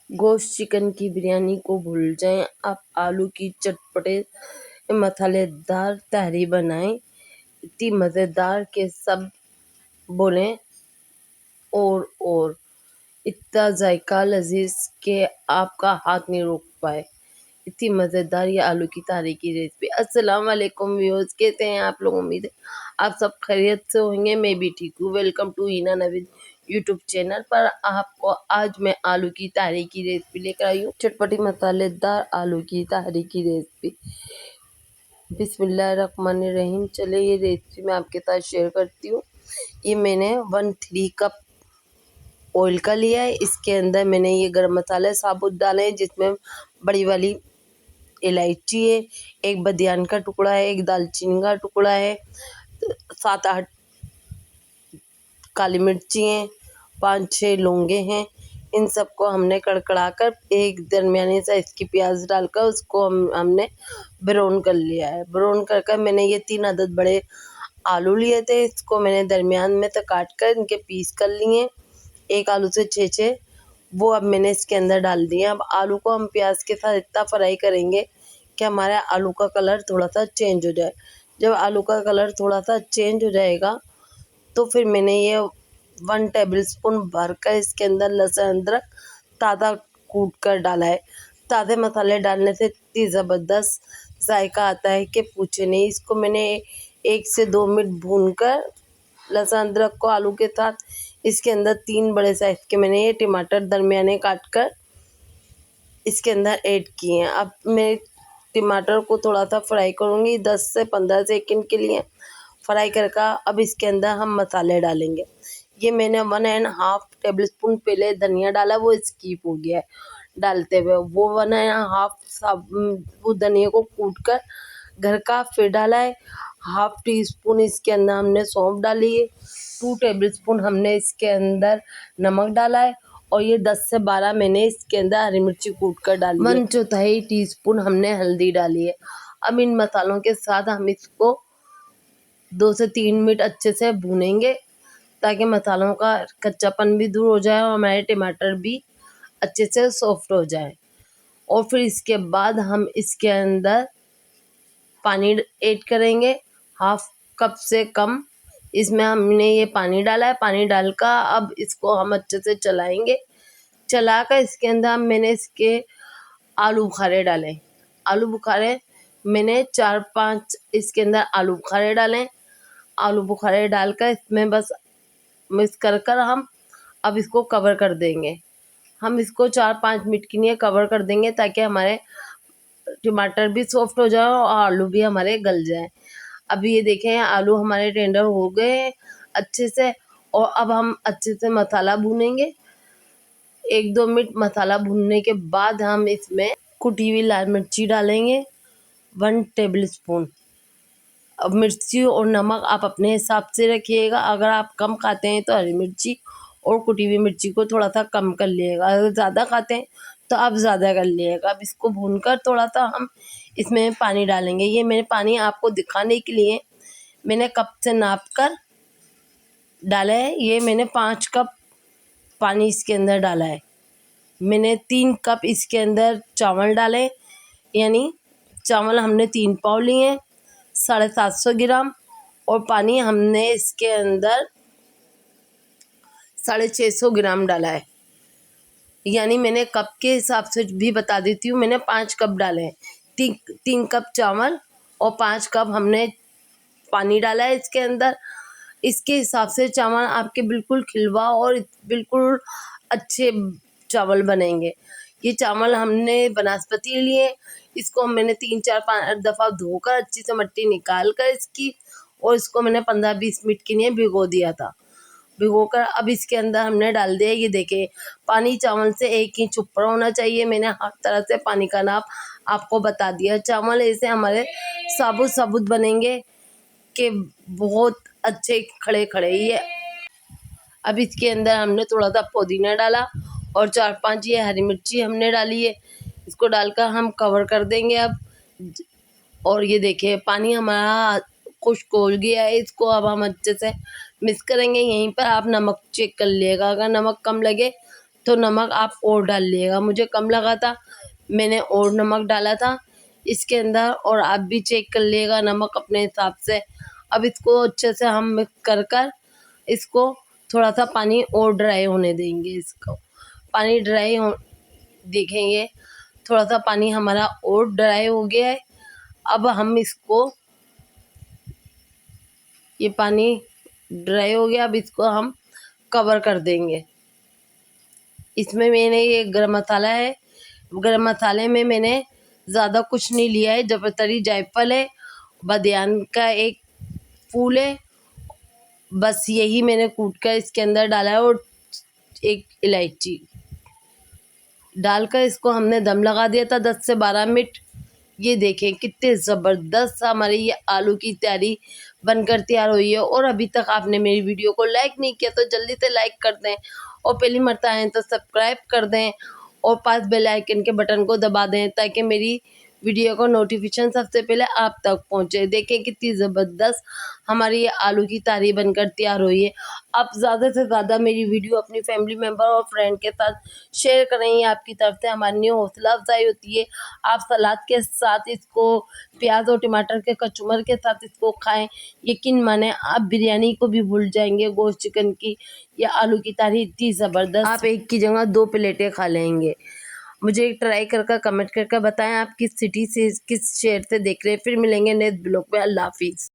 गोश्त चिकन की बिरयानी को भूल जाएं, आप आलू की चटपटे मसालेदार तहरी बनाएं। इतनी मज़ेदार के सब बोलें और इतना जायका लजीज के आपका हाथ नहीं रोक पाए। इतनी मज़ेदार ये आलू की तहरी की रेसिपी। अस्सलाम वालेकुम व्यूअर्स, कैसे हैं आप लोग? उम्मीद है आप सब खैरियत से होंगे। मैं भी ठीक हूँ। Welcome to Hina Naveed YouTube channel पर। आपको आज मैं आलू की तहरी की रेसिपी लेकर आई हूँ, चटपटी मसालेदार आलू की तहरी की रेसिपी। बिस्मिल्लाहिर्रहमानिर्रहीम। चले ये रेसिपी मैं आपके साथ शेयर करती हूँ। ये मैंने 1/3 कप ऑयल का लिया है। इसके अंदर मैंने ये गरम मसाले साबुत डाले हैं, जिसमें बड़ी वाली इलायची है, एक बदियान का टुकड़ा है, एक दालचीनी का टुकड़ा है, 7-8 काली मिर्ची हैं, 5-6 लौंगे हैं। इन सबको हमने कड़कड़ाकर एक दरमियानी साइज की प्याज डालकर उसको हमने ब्राउन कर लिया है। ब्राउन कर मैंने ये 3 अदद बड़े आलू लिए थे, इसको मैंने दरमियान में से काट कर इनके पीस कर लिए। एक आलू से 6-6 वो अब मैंने इसके अंदर डाल दिए। अब आलू को हम प्याज के साथ इतना फ्राई करेंगे कि हमारे आलू का कलर थोड़ा सा चेंज हो जाए। जब आलू का कलर थोड़ा सा चेंज हो जाएगा तो फिर मैंने ये 1 टेबलस्पून भरकर इसके अंदर लहसुन अदरक ताज़ा कूट कर डाला है। ताज़े मसाले डालने से इतनी ज़बरदस्त जायका आता है कि पूछे नहीं। इसको मैंने 1 से 2 मिनट भूनकर लहसुन अदरक को आलू के साथ इसके अंदर 3 बड़े साइज के मैंने ये टमाटर दरमियाने काट कर इसके अंदर ऐड किए हैं। अब मैं टमाटर को थोड़ा सा फ्राई करूँगी 10 से 15 सेकंड के लिए फ्राई करके। अब इसके अंदर हम मसाले डालेंगे। ये मैंने 1.5 टेबलस्पून पहले धनिया डाला, वो स्किप हो गया है डालते हुए। वो 1.5 साबुत धनिया को कूट कर घर का फिर डाला है। 1/2 टीस्पून इसके अंदर हमने सौंफ डाली है। 2 टेबलस्पून हमने इसके अंदर नमक डाला है और ये 10 से 12 मैंने इसके अंदर हरी मिर्ची कूट कर डाली है। 1/4 टीस्पून हमने हल्दी डाली है। अब इन मसालों के साथ हम इसको 2 से 3 मिनट अच्छे से भूनेंगे ताकि मसालों का कच्चापन भी दूर हो जाए और हमारे टमाटर भी अच्छे से सॉफ्ट हो जाए। और फिर इसके बाद हम इसके अंदर पानी ऐड करेंगे, 1/2 कप से कम इसमें हमने ये पानी डाला है। पानी डालकर अब इसको हम अच्छे से चलाएंगे। चलाकर इसके अंदर मैंने इसके आलू बुखारे डाले। आलू बुखारे मैंने 4-5 इसके अंदर आलू बुखारे डालें। आलू बुखारे डालकर इसमें बस मिक्स कर हम अब इसको कवर कर देंगे। हम इसको 4-5 मिनट के लिए कवर कर देंगे ताकि हमारे टमाटर भी सॉफ्ट हो जाए और आलू भी हमारे गल जाए। अब ये देखें आलू हमारे टेंडर हो गए अच्छे से। और अब हम अच्छे से मसाला भूनेंगे। 1-2 मिनट मसाला भूनने के बाद हम इसमें कुटी हुई लाल मिर्ची डालेंगे, 1 टेबलस्पून। अब मिर्ची और नमक आप अपने हिसाब से रखिएगा। अगर आप कम खाते हैं तो हरी मिर्ची और कुटी हुई मिर्ची को थोड़ा सा कम कर लिएगा। अगर ज़्यादा खाते हैं तो आप ज़्यादा कर लिएगा। अब इसको भूनकर थोड़ा सा हम इसमें पानी डालेंगे। ये मैंने पानी आपको दिखाने के लिए मैंने कप से नाप कर डाला है। ये मैंने 5 कप पानी इसके अंदर डाला है। मैंने 3 कप इसके अंदर चावल डाले, यानी चावल हमने 3 पाव लिए हैं, 750 ग्राम। और पानी हमने इसके अंदर 650 ग्राम डाला है। यानी मैंने कप के हिसाब से भी बता देती हूँ, मैंने 5 कप डाले हैं। 3 कप चावल और 5 कप हमने पानी डाला है इसके अंदर। इसके हिसाब से चावल आपके बिल्कुल खिलवा और बिल्कुल अच्छे चावल बनेंगे। ये चावल हमने बनास्पति लिए, इसको मैंने 3-4-5 दफ़ा धोकर अच्छी से मिट्टी निकाल कर इसकी, और इसको मैंने 15-20 मिनट के लिए भिगो दिया था। भिगोकर अब इसके अंदर हमने डाल दिया। ये देखें पानी चावल से 1 इंच ऊपर होना चाहिए। मैंने हर तरह से पानी का नाप आपको बता दिया। चावल ऐसे हमारे साबुत साबुत बनेंगे कि बहुत अच्छे खड़े खड़े। ये अब इसके अंदर हमने थोड़ा सा पुदीना डाला और 4-5 ये हरी मिर्ची हमने डाली है। इसको डालकर हम कवर कर देंगे अब। और ये देखिए पानी हमारा खुश्क हो गया है। इसको अब हम अच्छे से मिक्स करेंगे। यहीं पर आप नमक चेक कर लिएगा, अगर नमक कम लगे तो नमक आप और डाल लिएगा। मुझे कम लगा था, मैंने और नमक डाला था इसके अंदर, और आप भी चेक कर लिएगा नमक अपने हिसाब से। अब इसको अच्छे से हम मिक्स कर इसको थोड़ा सा पानी और ड्राई होने देंगे। इसको पानी ड्राई हो देखेंगे, थोड़ा सा पानी हमारा और ड्राई हो गया है। अब हम इसको, ये पानी ड्राई हो गया, अब इसको हम कवर कर देंगे। इसमें मैंने ये गरम मसाला है, गरम मसाले में मैंने ज़्यादा कुछ नहीं लिया है। जावित्री जायफल है, बादियान का एक फूल है, बस यही मैंने कूट कर इसके अंदर डाला है, और एक इलायची डालकर इसको हमने दम लगा दिया था 10 से 12 मिनट। ये देखें कितने ज़बरदस्त हमारी ये आलू की तैयारी बनकर तैयार हुई है। और अभी तक आपने मेरी वीडियो को लाइक नहीं किया तो जल्दी से लाइक कर दें, और पहली मर्तबा आए तो सब्सक्राइब कर दें, और पास बेल आइकन के बटन को दबा दें ताकि मेरी वीडियो का नोटिफिकेशन सबसे पहले आप तक पहुंचे। देखें कितनी ज़बरदस्त हमारी ये आलू की तहरी बनकर तैयार हुई है। आप ज़्यादा से ज़्यादा मेरी वीडियो अपनी फैमिली मेम्बर और फ्रेंड के साथ शेयर करें, ये आपकी तरफ से हमारी न्यू हौसला अफजाई होती है। आप सलाद के साथ इसको, प्याज और टमाटर के कचुमर के साथ इसको खाएं, यकीन माने आप बिरयानी को भी भूल जाएंगे। गोश्त चिकन की या आलू की तहरी इतनी ज़बरदस्त, आप एक की जगह 2 प्लेटें खा लेंगे। मुझे ट्राई करके कमेंट करके बताएं आप किस सिटी से, किस शहर से देख रहे हैं। फिर मिलेंगे नेक्स्ट ब्लॉग में। अल्लाह हाफिज़।